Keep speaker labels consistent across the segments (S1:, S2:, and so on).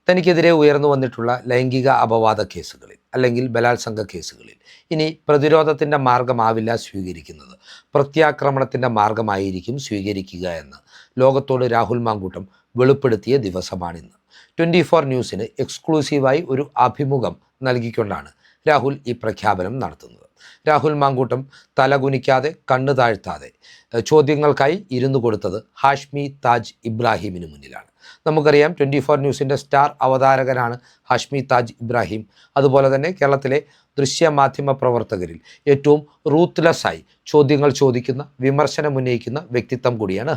S1: തനിക്കെതിരെ ഉയർന്നു വന്നിട്ടുള്ള ലൈംഗിക അപവാദ കേസുകളിൽ അല്ലെങ്കിൽ ബലാത്സംഗ കേസുകളിൽ ഇനി പ്രതിരോധത്തിൻ്റെ മാർഗമാവില്ല സ്വീകരിക്കുന്നത്, പ്രത്യാക്രമണത്തിൻ്റെ മാർഗമായിരിക്കും സ്വീകരിക്കുക എന്ന് ലോകത്തോട് രാഹുൽ മാങ്കൂട്ടം വെളിപ്പെടുത്തിയ ദിവസമാണിന്ന്. 24 ന്യൂസിന് എക്സ്ക്ലൂസീവായി ഒരു അഭിമുഖം നൽകിക്കൊണ്ടാണ് രാഹുൽ ഈ പ്രഖ്യാപനം നടത്തുന്നത്. രാഹുൽ മാങ്കൂട്ടം തലകുനിക്കാതെ കണ്ണു താഴ്ത്താതെ ചോദ്യങ്ങൾക്കായി ഇരുന്നു കൊടുത്തത് ഹാഷ്മി താജ് ഇബ്രാഹിമിന് മുന്നിലാണ്. നമുക്കറിയാം 24 ന്യൂസിൻ്റെ സ്റ്റാർ അവതാരകനാണ് ഹാഷ്മി താജ് ഇബ്രാഹിം. അതുപോലെ തന്നെ കേരളത്തിലെ ദൃശ്യമാധ്യമ പ്രവർത്തകരിൽ ഏറ്റവും റൂത്ത്ലെസ്സായി ചോദ്യങ്ങൾ ചോദിക്കുന്ന, വിമർശനം ഉന്നയിക്കുന്ന വ്യക്തിത്വം കൂടിയാണ്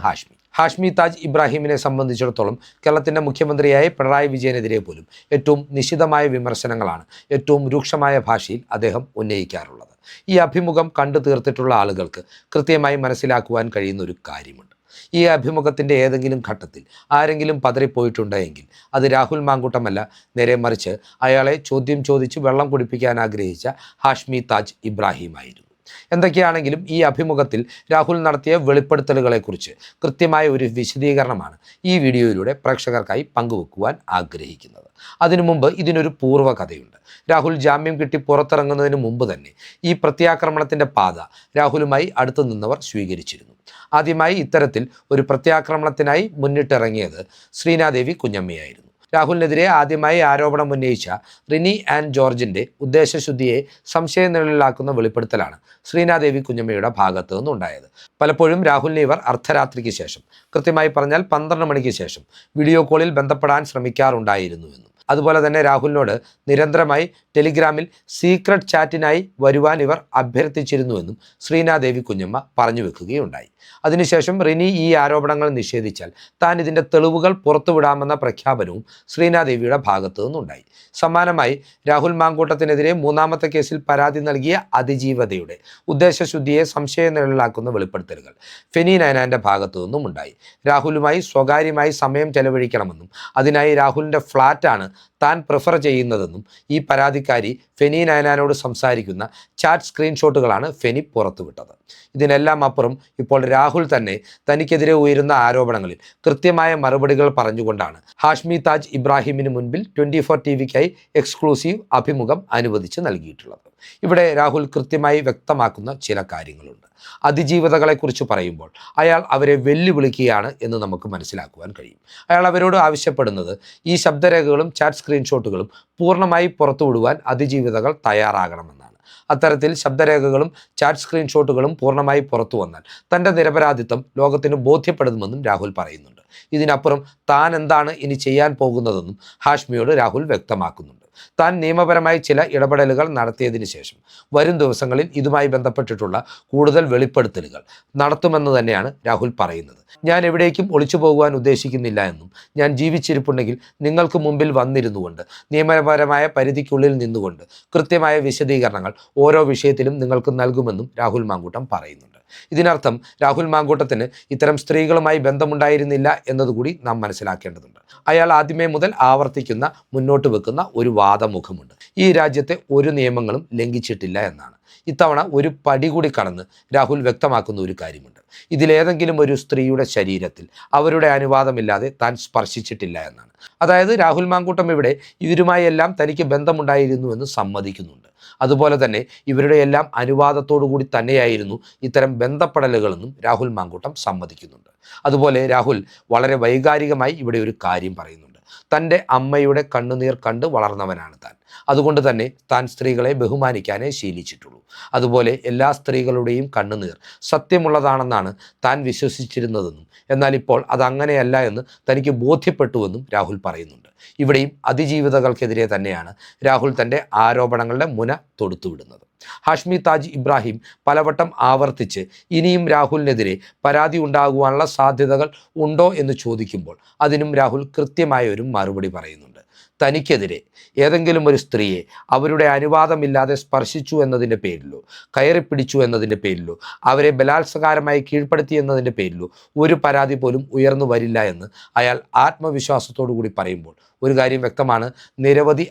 S1: ഹാഷ്മി താജ് ഇബ്രാഹിമിനെ സംബന്ധിച്ചിടത്തോളം കേരളത്തിൻ്റെ മുഖ്യമന്ത്രിയായ പിണറായി വിജയനെതിരെ പോലും ഏറ്റവും നിശിതമായ വിമർശനങ്ങളാണ് ഏറ്റവും രൂക്ഷമായ ഭാഷയിൽ അദ്ദേഹം ഉന്നയിക്കാറുള്ളത്. ഈ അഭിമുഖം കണ്ടു തീർത്തിട്ടുള്ള ആളുകൾക്ക് കൃത്യമായി മനസ്സിലാക്കുവാൻ കഴിയുന്ന ഒരു കാര്യമുണ്ട്. ഈ അഭിമുഖത്തിൻ്റെ ഏതെങ്കിലും ഘട്ടത്തിൽ ആരെങ്കിലും പതറിപ്പോയിട്ടുണ്ടെങ്കിൽ അത് രാഹുൽ മാങ്കൂട്ടമല്ല, നേരെ മറിച്ച് അയാളെ ചോദ്യം ചോദിച്ച് വെള്ളം കുടിപ്പിക്കാൻ ആഗ്രഹിച്ച ഹാഷ്മി താജ് ഇബ്രാഹിം ആയിരുന്നു. എന്തൊക്കെയാണെങ്കിലും ഈ അഭിമുഖത്തിൽ രാഹുൽ നടത്തിയ വെളിപ്പെടുത്തലുകളെക്കുറിച്ച് കൃത്യമായ ഒരു വിശദീകരണമാണ് ഈ വീഡിയോയിലൂടെ പ്രേക്ഷകർക്കായി പങ്കുവെക്കുവാൻ ആഗ്രഹിക്കുന്നത്. അതിനു മുമ്പ് ഇതിനൊരു പൂർവ്വകഥയുണ്ട്. രാഹുൽ ജാമ്യം കിട്ടി പുറത്തിറങ്ങുന്നതിന് മുമ്പ് തന്നെ ഈ പ്രത്യാക്രമണത്തിൻ്റെ പാത രാഹുലുമായി അടുത്തു നിന്നവർ സ്വീകരിച്ചിരുന്നു. ആദ്യമായി ഇത്തരത്തിൽ ഒരു പ്രത്യാക്രമണത്തിനായി മുന്നിട്ടിറങ്ങിയത് ശ്രീനാദേവി കുഞ്ഞമ്മയായിരുന്നു. രാഹുലിനെതിരെ ആദ്യമായി ആരോപണം ഉന്നയിച്ച റിനി ആൻഡ് ജോർജിൻ്റെ ഉദ്ദേശശുദ്ധിയെ സംശയനിഴലിലാക്കുന്ന വെളിപ്പെടുത്തലാണ് ശ്രീനാദേവി കുഞ്ഞമ്മയുടെ ഭാഗത്തു നിന്നുണ്ടായത്. പലപ്പോഴും രാഹുലിനെ ഇവർ അർദ്ധരാത്രിക്ക് ശേഷം, കൃത്യമായി പറഞ്ഞാൽ 12 മണിക്ക് ശേഷം വീഡിയോ കോളിൽ ബന്ധപ്പെടാൻ ശ്രമിക്കാറുണ്ടായിരുന്നുവെന്നും അതുപോലെ തന്നെ രാഹുലിനോട് നിരന്തരമായി ടെലിഗ്രാമിൽ സീക്രട്ട് ചാറ്റിനായി വരുവാൻ ഇവർ അഭ്യർത്ഥിച്ചിരുന്നുവെന്നും ശ്രീനാദേവി കുഞ്ഞമ്മ പറഞ്ഞു വെക്കുകയുണ്ടായി. അതിനുശേഷം റിനി ഈ ആരോപണങ്ങൾ നിഷേധിച്ചാൽ താൻ ഇതിൻ്റെ തെളിവുകൾ പുറത്തുവിടാമെന്ന പ്രഖ്യാപനവും ശ്രീനാദേവിയുടെ ഭാഗത്തു നിന്നുണ്ടായി. സമാനമായി രാഹുൽ മാങ്കൂട്ടത്തിനെതിരെ 3ാമത്തെ കേസിൽ പരാതി നൽകിയ അതിജീവതയുടെ ഉദ്ദേശശുദ്ധിയെ സംശയനിഴലിലാക്കുന്ന വെളിപ്പെടുത്തലുകൾ ഫെനി നയനാൻ്റെ ഭാഗത്തു നിന്നും ഉണ്ടായി. രാഹുലുമായി സ്വകാര്യമായി സമയം ചെലവഴിക്കണമെന്നും അതിനായി രാഹുലിൻ്റെ ഫ്ലാറ്റാണ് താൻ പ്രിഫർ ചെയ്യുന്നതെന്നും ഈ പരാതിക്കാരി ഫെനി നയനാനോട് സംസാരിക്കുന്ന ചാറ്റ് സ്ക്രീൻഷോട്ടുകളാണ് ഫെനി പുറത്തുവിട്ടത്. ഇതിനെല്ലാം അപ്പുറം ഇപ്പോൾ രാഹുൽ തന്നെ തനിക്കെതിരെ ഉയരുന്ന ആരോപണങ്ങളിൽ കൃത്യമായ മറുപടികൾ പറഞ്ഞുകൊണ്ടാണ് ഹാഷ്മി താജ് ഇബ്രാഹിമിന് മുൻപിൽ 24 ടിവിക്കായി എക്സ്ക്ലൂസീവ് അഭിമുഖം അനുവദിച്ച് നൽകിയിട്ടുള്ളത്. ഇവിടെ രാഹുൽ കൃത്യമായി വ്യക്തമാക്കുന്ന ചില കാര്യങ്ങളുണ്ട്. അതിജീവിതകളെക്കുറിച്ച് പറയുമ്പോൾ അയാൾ അവരെ വെല്ലുവിളിക്കുകയാണ് എന്ന് നമുക്ക് മനസ്സിലാക്കുവാൻ കഴിയും. അയാൾ അവരോട് ആവശ്യപ്പെടുന്നത് ഈ ശബ്ദരേഖകളും ചാറ്റ് സ്ക്രീൻഷോട്ടുകളും പൂർണ്ണമായി പുറത്തുവിടുവാൻ അതിജീവിതകൾ തയ്യാറാകണമെന്നാണ്. അത്തരത്തിൽ ശബ്ദരേഖകളും ചാറ്റ് സ്ക്രീൻഷോട്ടുകളും പൂർണ്ണമായി പുറത്തു വന്നാൽ തൻ്റെ നിരപരാധിത്വം ലോകത്തിന് ബോധ്യപ്പെടുമെന്നും രാഹുൽ പറയുന്നുണ്ട്. ഇതിനപ്പുറം താൻ എന്താണ് ഇനി ചെയ്യാൻ പോകുന്നതെന്നും ഹാഷ്മിയോട് രാഹുൽ വ്യക്തമാക്കുന്നുണ്ട്. താൻ നിയമപരമായി ചില ഇടപെടലുകൾ നടത്തിയതിനു ശേഷം വരും ദിവസങ്ങളിൽ ഇതുമായി ബന്ധപ്പെട്ടിട്ടുള്ള കൂടുതൽ വെളിപ്പെടുത്തലുകൾ നടത്തുമെന്ന് തന്നെയാണ് രാഹുൽ പറയുന്നത്. ഞാൻ എവിടേക്കും ഒളിച്ചു പോകുവാൻ ഉദ്ദേശിക്കുന്നില്ല എന്നും ഞാൻ ജീവിച്ചിരിപ്പുണ്ടെങ്കിൽ നിങ്ങൾക്ക് മുമ്പിൽ വന്നിരുന്നുകൊണ്ട് നിയമപരമായ പരിധിക്കുള്ളിൽ നിന്നുകൊണ്ട് കൃത്യമായ വിശദീകരണങ്ങൾ ഓരോ വിഷയത്തിലും നിങ്ങൾക്ക് നൽകുമെന്നും രാഹുൽ മാങ്കൂട്ടം പറയുന്നുണ്ട്. ഇതിനർത്ഥം രാഹുൽ മാങ്കൂട്ടത്തിന് ഇത്തരം സ്ത്രീകളുമായി ബന്ധമുണ്ടായിരുന്നില്ല എന്നതുകൂടി നാം മനസ്സിലാക്കേണ്ടതുണ്ട്. അയാൾ ആദ്യമേ മുതൽ ആവർത്തിക്കുന്ന, മുന്നോട്ട് വെക്കുന്ന ഒരു വാദമുഖമുണ്ട്. ഈ രാജ്യത്തെ ഒരു നിയമങ്ങളും ലംഘിച്ചിട്ടില്ല എന്നാണ്. ഇത്തവണ ഒരു പടി കൂടി കടന്ന് രാഹുൽ വ്യക്തമാക്കുന്ന ഒരു കാര്യമുണ്ട്. ഇതിലേതെങ്കിലും ഒരു സ്ത്രീയുടെ ശരീരത്തിൽ അവരുടെ അനുവാദമില്ലാതെ താൻ സ്പർശിച്ചിട്ടില്ല എന്നാണ്. അതായത് രാഹുൽ മാങ്കൂട്ടം ഇവിടെ ഇവരുമായി എല്ലാം തനിക്ക് ബന്ധമുണ്ടായിരുന്നുവെന്ന് സമ്മതിക്കുന്നുണ്ട്. അതുപോലെ തന്നെ ഇവരുടെ എല്ലാം അനുവാദത്തോടു കൂടി തന്നെയായിരുന്നു ഇത്തരം ബന്ധപ്പെടലുകളെന്നും രാഹുൽ മാങ്കൂട്ടം സമ്മതിക്കുന്നുണ്ട്. അതുപോലെ രാഹുൽ വളരെ വൈകാരികമായി ഇവിടെ ഒരു കാര്യം പറയുന്നുണ്ട്. തൻ്റെ അമ്മയുടെ കണ്ണുനീർ കണ്ട് വളർന്നവനാണ് താൻ. അതുകൊണ്ട് തന്നെ താൻ സ്ത്രീകളെ ബഹുമാനിക്കാനേ ശീലിച്ചിട്ടുള്ളൂ. അതുപോലെ എല്ലാ സ്ത്രീകളുടെയും കണ്ണുനീർ സത്യമുള്ളതാണെന്നാണ് താൻ വിശ്വസിച്ചിരുന്നതെന്നും എന്നാൽ ഇപ്പോൾ അതങ്ങനെയല്ല എന്ന് തനിക്ക് ബോധ്യപ്പെട്ടുവെന്നും രാഹുൽ പറയുന്നുണ്ട്. ഇവിടെയും അതിജീവിതകൾക്കെതിരെ തന്നെയാണ് രാഹുൽ തൻ്റെ ആരോപണങ്ങളുടെ മുന തൊടുത്തുവിടുന്നത്. ഹാഷ്മി താജ് ഇബ്രാഹിം പലവട്ടം ആവർത്തിച്ച് ഇനിയും രാഹുലിനെതിരെ പരാതി ഉണ്ടാകുവാനുള്ള സാധ്യതകൾ ഉണ്ടോ എന്ന് ചോദിക്കുമ്പോൾ അതിനും രാഹുൽ കൃത്യമായ ഒരു മറുപടി പറയുന്നുണ്ട്. തനിക്കെതിരെ ഏതെങ്കിലും ഒരു സ്ത്രീയെ അവരുടെ അനുവാദമില്ലാതെ സ്പർശിച്ചു എന്നതിൻ്റെ പേരിലോ കയറിപ്പിടിച്ചു എന്നതിൻ്റെ പേരിലോ അവരെ ബലാത്സംഗമായി കീഴ്പ്പെടുത്തി എന്നതിൻ്റെ പേരിലോ ഒരു പരാതി പോലും ഉയർന്നു വരില്ല എന്ന് അയാൾ ആത്മവിശ്വാസത്തോടു കൂടി പറയുമ്പോൾ ഒരു കാര്യം വ്യക്തമാണ്,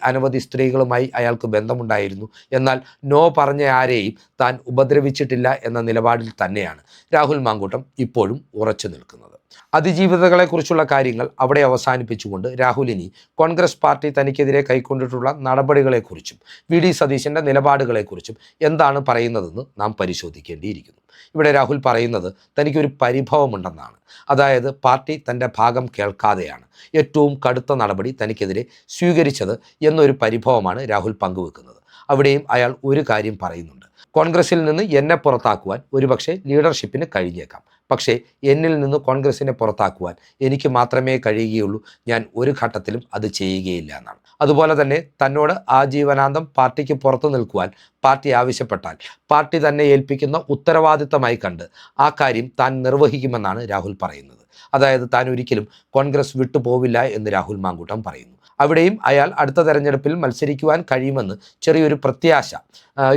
S1: അനവധി സ്ത്രീകളുമായി അയാൾക്ക് ബന്ധമുണ്ടായിരുന്നു. എന്നാൽ നോ പറഞ്ഞ ആരെയും താൻ ഉപദ്രവിച്ചിട്ടില്ല എന്ന നിലപാടിൽ തന്നെയാണ് രാഹുൽ മാങ്കൂട്ടം ഇപ്പോഴും ഉറച്ചു നിൽക്കുന്നത്. അതിജീവിതകളെക്കുറിച്ചുള്ള കാര്യങ്ങൾ അവിടെ അവസാനിപ്പിച്ചുകൊണ്ട് രാഹുൽ ഇനി കോൺഗ്രസ് പാർട്ടി തനിക്കെതിരെ കൈക്കൊണ്ടിട്ടുള്ള നടപടികളെക്കുറിച്ചും വി സതീശൻ്റെ നിലപാടുകളെക്കുറിച്ചും എന്താണ് പറയുന്നതെന്ന് നാം പരിശോധിക്കേണ്ടിയിരിക്കുന്നു. ഇവിടെ രാഹുൽ പറയുന്നത് തനിക്കൊരു പരിഭവമുണ്ടെന്നാണ്. അതായത് പാർട്ടി തൻ്റെ ഭാഗം കേൾക്കാതെയാണ് ഏറ്റവും കടുത്ത നടപടി തനിക്കെതിരെ സ്വീകരിച്ചത് എന്നൊരു പരിഭവമാണ് രാഹുൽ പങ്കുവെക്കുന്നത്. അവിടെയും അയാൾ ഒരു കാര്യം പറയുന്നുണ്ട്. കോൺഗ്രസിൽ നിന്ന് എന്നെ പുറത്താക്കുവാൻ ഒരുപക്ഷെ ലീഡർഷിപ്പിന് കഴിഞ്ഞേക്കാം, പക്ഷേ എന്നിൽ നിന്ന് കോൺഗ്രസിനെ പുറത്താക്കുവാൻ എനിക്ക് മാത്രമേ കഴിയുകയുള്ളൂ, ഞാൻ ഒരു ഘട്ടത്തിലും അത് ചെയ്യുകയില്ല എന്നാണ്. അതുപോലെ തന്നെ തന്നോട് ആജീവനാന്തം പാർട്ടിക്ക് പുറത്തു നിൽക്കുവാൻ പാർട്ടി ആവശ്യപ്പെട്ടാൽ പാർട്ടി തന്നെ ഏൽപ്പിക്കുന്ന ഉത്തരവാദിത്തമായി കണ്ട് ആ കാര്യം താൻ നിർവഹിക്കുമെന്നാണ് രാഹുൽ പറയുന്നത്. അതായത് താൻ ഒരിക്കലും കോൺഗ്രസ് വിട്ടുപോവില്ല എന്ന് രാഹുൽ മാങ്കൂട്ടം പറയുന്നു. അവിടെയും അയാൾ അടുത്ത തെരഞ്ഞെടുപ്പിൽ മത്സരിക്കുവാൻ കഴിയുമെന്ന് ചെറിയൊരു പ്രത്യാശ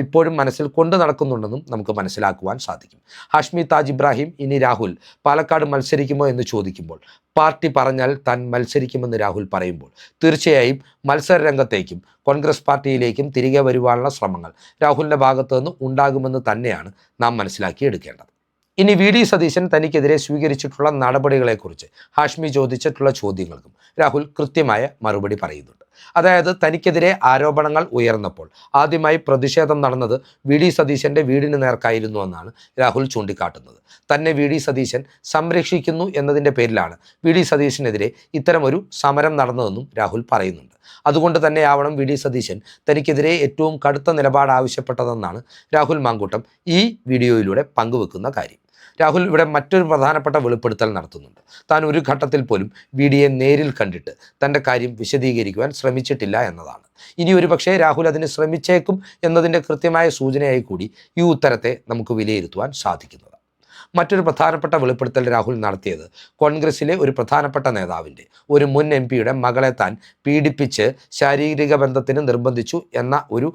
S1: ഇപ്പോഴും മനസ്സിൽ കൊണ്ടു നടക്കുന്നുണ്ടെന്നും നമുക്ക് മനസ്സിലാക്കുവാൻ സാധിക്കും. ഹാഷ്മി താജ് ഇബ്രാഹിം ഇനി രാഹുൽ പാലക്കാട് മത്സരിക്കുമോ എന്ന് ചോദിക്കുമ്പോൾ പാർട്ടി പറഞ്ഞാൽ താൻ മത്സരിക്കുമെന്ന് രാഹുൽ പറയുമ്പോൾ തീർച്ചയായും മത്സര രംഗത്തേക്കും കോൺഗ്രസ് പാർട്ടിയിലേക്കും തിരികെ വരുവാനുള്ള ശ്രമങ്ങൾ രാഹുലിൻ്റെ ഭാഗത്തു നിന്ന് ഉണ്ടാകുമെന്ന് തന്നെയാണ് നാം മനസ്സിലാക്കിയെടുക്കേണ്ടത്. ഇനി വി സതീശൻ തനിക്കെതിരെ സ്വീകരിച്ചിട്ടുള്ള നടപടികളെക്കുറിച്ച് ഹാഷ്മി ചോദിച്ചിട്ടുള്ള ചോദ്യങ്ങൾക്കും രാഹുൽ കൃത്യമായ മറുപടി പറയുന്നുണ്ട്. അതായത് തനിക്കെതിരെ ആരോപണങ്ങൾ ഉയർന്നപ്പോൾ ആദ്യമായി പ്രതിഷേധം നടന്നത് വി സതീശൻ്റെ വീടിന് നേർക്കായിരുന്നു എന്നാണ് രാഹുൽ ചൂണ്ടിക്കാട്ടുന്നത്. തന്നെ വി സതീശൻ സംരക്ഷിക്കുന്നു എന്നതിൻ്റെ പേരിലാണ് വി സതീശനെതിരെ ഇത്തരമൊരു സമരം നടന്നതെന്നും രാഹുൽ പറയുന്നുണ്ട്. അതുകൊണ്ട് തന്നെയാവണം വി സതീശൻ തനിക്കെതിരെ ഏറ്റവും കടുത്ത നിലപാട് ആവശ്യപ്പെട്ടതെന്നാണ് രാഹുൽ മാങ്കൂട്ടം ഈ വീഡിയോയിലൂടെ പങ്കുവെക്കുന്ന കാര്യം. രാഹുൽ ഇവിടെ മറ്റൊരു പ്രധാനപ്പെട്ട വെളിപ്പെടുത്തൽ നടത്തുന്നുണ്ട്. താൻ ഒരു ഘട്ടത്തിൽ പോലും വിഡിയെ നേരിൽ കണ്ടിട്ട് തൻ്റെ കാര്യം വിശദീകരിക്കുവാൻ ശ്രമിച്ചിട്ടില്ല എന്നതാണ്. ഇനി ഒരു പക്ഷേ രാഹുൽ അതിന് ശ്രമിച്ചേക്കും എന്നതിൻ്റെ കൃത്യമായ സൂചനയായി കൂടി ഈ ഉത്തരത്തെ നമുക്ക് വിലയിരുത്തുവാൻ സാധിക്കുന്നതാണ്. മറ്റൊരു പ്രധാനപ്പെട്ട വെളിപ്പെടുത്തൽ രാഹുൽ നടത്തിയത് കോൺഗ്രസിലെ ഒരു പ്രധാനപ്പെട്ട നേതാവിൻ്റെ ഒരു മുൻ MP മകളെ താൻ പീഡിപ്പിച്ച് ശാരീരിക ബന്ധത്തിന് നിർബന്ധിച്ചു എന്ന ഒരു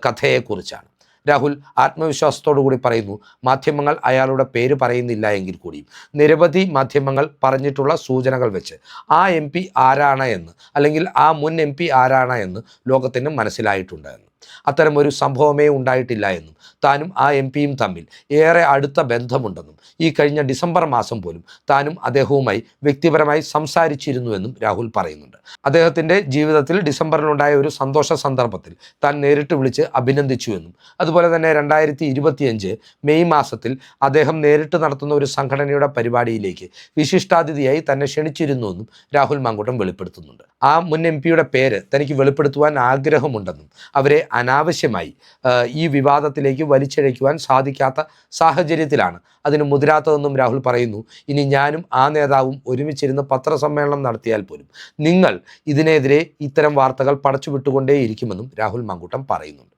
S1: കഥയെക്കുറിച്ചാണ്. രാഹുൽ ആത്മവിശ്വാസത്തോടു കൂടി പറയുന്നു, മാധ്യമങ്ങൾ അയാളുടെ പേര് പറയുന്നില്ല എങ്കിൽ കൂടിയും നിരവധി മാധ്യമങ്ങൾ പറഞ്ഞിട്ടുള്ള സൂചനകൾ വെച്ച് ആ MP ആരാണ് എന്ന്, അല്ലെങ്കിൽ ആ മുൻ MP ആരാണ് എന്ന് ലോകത്തിന് മനസ്സിലായിട്ടുണ്ട് എന്ന്. അത്തരമൊരു സംഭവമേ ഉണ്ടായിട്ടില്ല എന്നും താനും ആ MP തമ്മിൽ ഏറെ അടുത്ത ബന്ധമുണ്ടെന്നും ഈ കഴിഞ്ഞ ഡിസംബർ മാസം പോലും താനും അദ്ദേഹവുമായി വ്യക്തിപരമായി സംസാരിച്ചിരുന്നുവെന്നും രാഹുൽ പറയുന്നുണ്ട്. അദ്ദേഹത്തിൻ്റെ ജീവിതത്തിൽ ഡിസംബറിലുണ്ടായ ഒരു സന്തോഷ സന്ദർഭത്തിൽ താൻ നേരിട്ട് വിളിച്ച് അഭിനന്ദിച്ചുവെന്നും അതുപോലെ തന്നെ 2025 മെയ് മാസത്തിൽ അദ്ദേഹം നേരിട്ട് നടത്തുന്ന ഒരു സംഘടനയുടെ പരിപാടിയിലേക്ക് വിശിഷ്ടാതിഥിയായി തന്നെ ക്ഷണിച്ചിരുന്നുവെന്നും രാഹുൽ മാങ്കൂട്ടം വെളിപ്പെടുത്തുന്നുണ്ട്. ആ മുൻ MP പേര് തനിക്ക് വെളിപ്പെടുത്തുവാൻ ആഗ്രഹമുണ്ടെന്നും അവരെ അനാവശ്യമായി ഈ വിവാദത്തിലേക്ക് വലിച്ചിഴയ്ക്കുവാൻ സാധിക്കാത്ത സാഹചര്യത്തിലാണ് അതിന് മുതിരാത്തതെന്നും രാഹുൽ പറയുന്നു. ഇനി ഞാനും ആ നേതാവും ഒരുമിച്ചിരുന്ന് പത്രസമ്മേളനം നടത്തിയാൽ പോലും നിങ്ങൾ ഇതിനെതിരെ ഇത്തരം വാർത്തകൾ പടച്ചുവിട്ടുകൊണ്ടേയിരിക്കുമെന്നും രാഹുൽ മാങ്കൂട്ടം പറയുന്നുണ്ട്.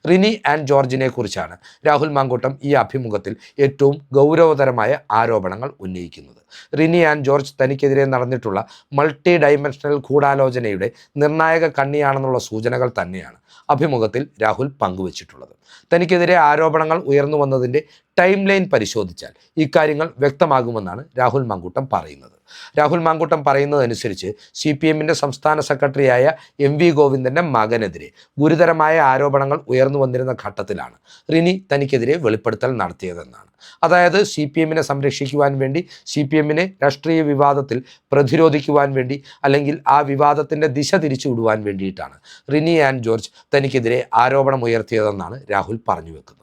S1: റിനി ആൻഡ് ജോർജിനെ കുറിച്ചാണ് രാഹുൽ മാങ്കൂട്ടം ഈ അഭിമുഖത്തിൽ ഏറ്റവും ഗൗരവതരമായ ആരോപണങ്ങൾ ഉന്നയിക്കുന്നത്. റിനി ആൻഡ് ജോർജ് തനിക്കെതിരെ നടന്നിട്ടുള്ള മൾട്ടി ഡൈമെൻഷണൽ ഗൂഢാലോചനയുടെ നിർണായക കണ്ണിയാണെന്നുള്ള സൂചനകൾ തന്നെയാണ് അഭിമുഖത്തിൽ രാഹുൽ പങ്കുവച്ചിട്ടുള്ളത്. തനിക്കെതിരെ ആരോപണങ്ങൾ ഉയർന്നു വന്നതിൻ്റെ ടൈം ലൈൻ പരിശോധിച്ചാൽ ഇക്കാര്യങ്ങൾ വ്യക്തമാകുമെന്നാണ് രാഹുൽ മാങ്കൂട്ടം പറയുന്നത്. രാഹുൽ മാങ്കൂട്ടം പറയുന്നതനുസരിച്ച് CPMൻ്റെ സംസ്ഥാന സെക്രട്ടറിയായ MV ഗോവിന്ദൻ്റെ മകനെതിരെ ഗുരുതരമായ ആരോപണങ്ങൾ ഉയർന്നു വന്നിരുന്ന ഘട്ടത്തിലാണ് റിനി തനിക്കെതിരെ വെളിപ്പെടുത്തൽ നടത്തിയതെന്നാണ്. അതായത് CPMനെ സംരക്ഷിക്കുവാൻ വേണ്ടി, CPMനെ രാഷ്ട്രീയ വിവാദത്തിൽ പ്രതിരോധിക്കുവാൻ വേണ്ടി, അല്ലെങ്കിൽ ആ വിവാദത്തിൻ്റെ ദിശ തിരിച്ചുവിടുവാൻ വേണ്ടിയിട്ടാണ് റിനി ആൻഡ് ജോർജ് തനിക്കെതിരെ ആരോപണം ഉയർത്തിയതെന്നാണ് രാഹുൽ പറഞ്ഞു വെക്കുന്നത്.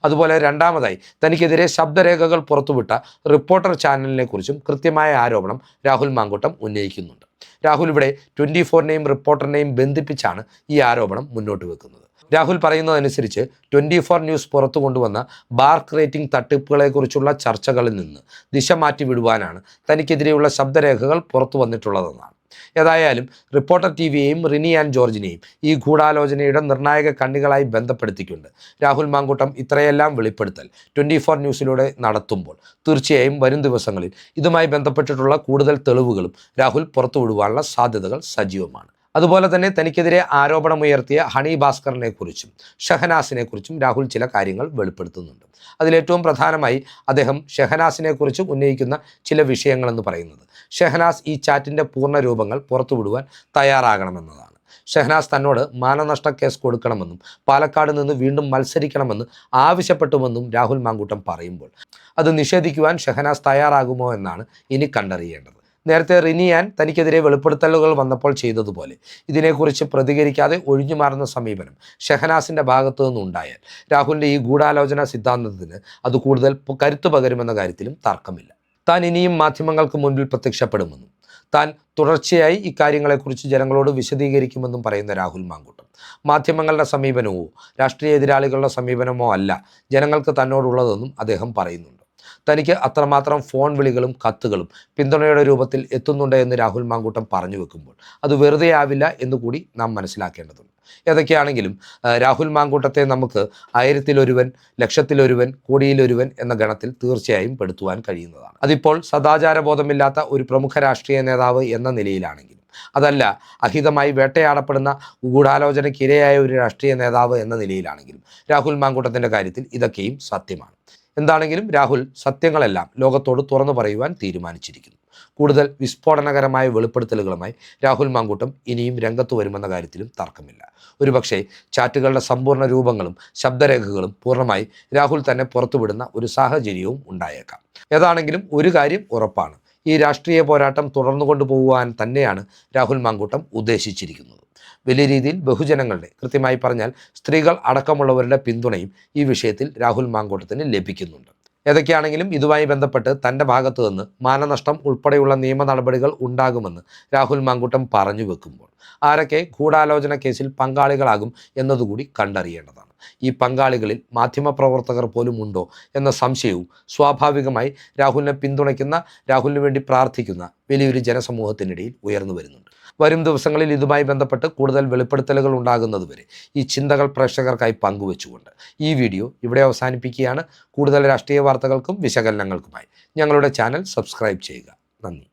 S1: അതുപോലെ രണ്ടാമതായി തനിക്കെതിരെ ശബ്ദരേഖകൾ പുറത്തുവിട്ട റിപ്പോർട്ടർ ചാനലിനെ കുറിച്ചും കൃത്യമായ ആരോപണം രാഹുൽ മാങ്കൂട്ടം ഉന്നയിക്കുന്നുണ്ട്. രാഹുൽ ഇവിടെ 24നെയും റിപ്പോർട്ടറിനെയും ബന്ധിപ്പിച്ചാണ് ഈ ആരോപണം മുന്നോട്ട് വെക്കുന്നത്. രാഹുൽ പറയുന്നതനുസരിച്ച് 24 ന്യൂസ് പുറത്തു കൊണ്ടുവന്ന ബാർക്ക് റേറ്റിംഗ് തട്ടിപ്പുകളെക്കുറിച്ചുള്ള ചർച്ചകളിൽ നിന്ന് ദിശ മാറ്റി വിടുവാനാണ് തനിക്കെതിരെയുള്ള ശബ്ദരേഖകൾ പുറത്തു വന്നിട്ടുള്ളതെന്നാണ്. ഏതായാലും റിപ്പോർട്ടർ TVയെയും റിനി ആൻഡ് ജോർജിനെയും ഈ ഗൂഢാലോചനയുടെ നിർണായക കണ്ണികളായി ബന്ധപ്പെടുത്തിക്കൊണ്ട് രാഹുൽ മാങ്കൂട്ടം ഇത്രയെല്ലാം വെളിപ്പെടുത്തൽ 24 ന്യൂസിലൂടെ നടത്തുമ്പോൾ തീർച്ചയായും വരും ദിവസങ്ങളിൽ ഇതുമായി ബന്ധപ്പെട്ടിട്ടുള്ള കൂടുതൽ തെളിവുകളും രാഹുൽ പുറത്തുവിടുവാനുള്ള സാധ്യതകൾ സജീവമാണ്. അതുപോലെ തന്നെ തനിക്കെതിരെ ആരോപണമുയർത്തിയ ഹണി ഭാസ്കറിനെ കുറിച്ചും ഷഹനാസിനെ കുറിച്ചും രാഹുൽ ചില കാര്യങ്ങൾ വെളിപ്പെടുത്തുന്നുണ്ട്. അതിലേറ്റവും പ്രധാനമായി അദ്ദേഹം ഷഹനാസിനെ കുറിച്ച് ഉന്നയിക്കുന്ന ചില വിഷയങ്ങളെന്ന് പറയുന്നത് ഷഹനാസ് ഈ ചാറ്റിൻ്റെ പൂർണ്ണ രൂപങ്ങൾ പുറത്തുവിടുവാൻ തയ്യാറാകണമെന്നതാണ്. ഷഹനാസ് തന്നോട് മാനനഷ്ട കേസ് കൊടുക്കണമെന്നും പാലക്കാട് നിന്ന് വീണ്ടും മത്സരിക്കണമെന്ന് ആവശ്യപ്പെട്ടുവെന്നും രാഹുൽ മാങ്കൂട്ടം പറയുമ്പോൾ അത് നിഷേധിക്കുവാൻ ഷഹനാസ് തയ്യാറാകുമോ എന്നാണ് ഇനി കണ്ടറിയേണ്ടത്. നേരത്തെ റിനിയാൻ തനിക്കെതിരെ വെളിപ്പെടുത്തലുകൾ വന്നപ്പോൾ ചെയ്തതുപോലെ ഇതിനെക്കുറിച്ച് പ്രതികരിക്കാതെ ഒഴിഞ്ഞുമാറുന്ന സമീപനം ഷഹനാസിൻ്റെ ഭാഗത്തു നിന്നുണ്ടായാൽ രാഹുലിൻ്റെ ഈ ഗൂഢാലോചന സിദ്ധാന്തത്തിന് അത് കൂടുതൽ കരുത്തു പകരുമെന്ന കാര്യത്തിലും തർക്കമില്ല. താൻ ഇനിയും മാധ്യമങ്ങൾക്ക് മുൻപിൽ പ്രത്യക്ഷപ്പെടുമെന്നും താൻ തുടർച്ചയായി ഇക്കാര്യങ്ങളെക്കുറിച്ച് ജനങ്ങളോട് വിശദീകരിക്കുമെന്നും പറയുന്ന രാഹുൽ മാങ്കൂട്ടം മാധ്യമങ്ങളുടെ സമീപനമോ രാഷ്ട്രീയ എതിരാളികളുടെ സമീപനമോ അല്ല ജനങ്ങൾക്ക് തന്നോടുള്ളതെന്നും അദ്ദേഹം പറയുന്നുണ്ട്. തനിക്ക് അത്രമാത്രം ഫോൺ വിളികളും കത്തുകളും പിന്തുണയുടെ രൂപത്തിൽ എത്തുന്നുണ്ട് എന്ന് രാഹുൽ മാങ്കൂട്ടം പറഞ്ഞു വെക്കുമ്പോൾ അത് വെറുതെ ആവില്ല എന്നുകൂടി നാം മനസ്സിലാക്കേണ്ടതുണ്ട്. ഏതൊക്കെയാണെങ്കിലും രാഹുൽ മാങ്കൂട്ടത്തെ നമുക്ക് 1000-ലൊരുവൻ, ലക്ഷത്തിലൊരുവൻ, കോടിയിലൊരുവൻ എന്ന ഗണത്തിൽ തീർച്ചയായും പെടുത്തുവാൻ കഴിയുന്നതാണ്. അതിപ്പോൾ സദാചാരബോധമില്ലാത്ത ഒരു പ്രമുഖ രാഷ്ട്രീയ നേതാവ് എന്ന നിലയിലാണെങ്കിലും അതല്ല അഹിതമായി വേട്ടയാടപ്പെടുന്ന ഗൂഢാലോചനയ്ക്കിരയായ ഒരു രാഷ്ട്രീയ നേതാവ് എന്ന നിലയിലാണെങ്കിലും രാഹുൽ മാങ്കൂട്ടത്തിൻ്റെ കാര്യത്തിൽ ഇതൊക്കെയും സത്യമാണ്. എന്താണെങ്കിലും രാഹുൽ സത്യങ്ങളെല്ലാം ലോകത്തോട് തുറന്നു പറയുവാൻ തീരുമാനിച്ചിരിക്കുന്നു. കൂടുതൽ വിസ്ഫോടനകരമായ വെളിപ്പെടുത്തലുകളുമായി രാഹുൽ മാങ്കൂട്ടം ഇനിയും രംഗത്ത് വരുമെന്ന കാര്യത്തിലും തർക്കമില്ല. ഒരുപക്ഷെ ചാറ്റുകളുടെ സമ്പൂർണ്ണ രൂപങ്ങളും ശബ്ദരേഖകളും പൂർണ്ണമായി രാഹുൽ തന്നെ പുറത്തുവിടുന്ന ഒരു സാഹചര്യവും ഉണ്ടായേക്കാം. ഏതാണെങ്കിലും ഒരു കാര്യം ഉറപ്പാണ്, ഈ രാഷ്ട്രീയ പോരാട്ടം തുടർന്നു കൊണ്ടുപോകുവാൻ തന്നെയാണ് രാഹുൽ മാങ്കൂട്ടം ഉദ്ദേശിച്ചിരിക്കുന്നത്. വലിയ രീതിയിൽ ബഹുജനങ്ങളുടെ, കൃത്യമായി പറഞ്ഞാൽ സ്ത്രീകൾ അടക്കമുള്ളവരുടെ പിന്തുണയും ഈ വിഷയത്തിൽ രാഹുൽ മാങ്കൂട്ടത്തിന് ലഭിക്കുന്നുണ്ട്. ഏതൊക്കെയാണെങ്കിലും ഇതുമായി ബന്ധപ്പെട്ട് തൻ്റെ ഭാഗത്തു നിന്ന് മാനനഷ്ടം ഉൾപ്പെടെയുള്ള നിയമ നടപടികൾ ഉണ്ടാകുമെന്ന് രാഹുൽ മാങ്കൂട്ടം പറഞ്ഞു വെക്കുമ്പോൾ ആരൊക്കെ ഗൂഢാലോചന കേസിൽ പങ്കാളികളാകും എന്നതുകൂടി കണ്ടറിയേണ്ടതാണ്. ഈ പങ്കാളികളിൽ മാധ്യമപ്രവർത്തകർ പോലും ഉണ്ടോ എന്ന സംശയവും സ്വാഭാവികമായി രാഹുലിനെ പിന്തുണയ്ക്കുന്ന, രാഹുലിന് വേണ്ടി പ്രാർത്ഥിക്കുന്ന വലിയൊരു ജനസമൂഹത്തിനിടയിൽ ഉയർന്നു വരുന്നുണ്ട്. വരും ദിവസങ്ങളിൽ ഇതുമായി ബന്ധപ്പെട്ട് കൂടുതൽ വെളിപ്പെടുത്തലുകൾ ഉണ്ടാകുന്നതുവരെ ഈ ചിന്തകൾ പ്രേക്ഷകർക്കായി പങ്കുവെച്ചുകൊണ്ട് ഈ വീഡിയോ ഇവിടെ അവസാനിപ്പിക്കുകയാണ്. കൂടുതൽ രാഷ്ട്രീയ വാർത്തകൾക്കും വിശകലനങ്ങൾക്കുമായി ഞങ്ങളുടെ ചാനൽ സബ്സ്ക്രൈബ് ചെയ്യുക. നന്ദി.